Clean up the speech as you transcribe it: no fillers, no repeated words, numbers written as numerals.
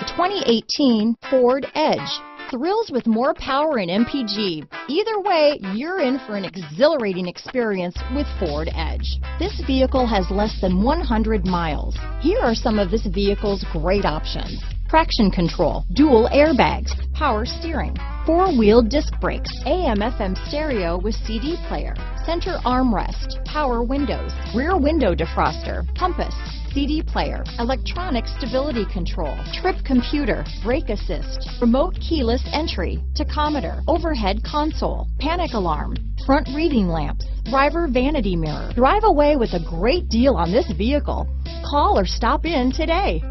2018 Ford Edge. Thrills with more power and MPG. Either way, you're in for an exhilarating experience with Ford Edge. This vehicle has less than 100 miles. Here are some of this vehicle's great options: traction control, dual airbags, power steering, four-wheel disc brakes, AM/FM stereo with CD player, center armrest, power windows, rear window defroster, compass, CD player, electronic stability control, trip computer, brake assist, remote keyless entry, tachometer, overhead console, panic alarm, front reading lamps, driver vanity mirror. Drive away with a great deal on this vehicle. Call or stop in today.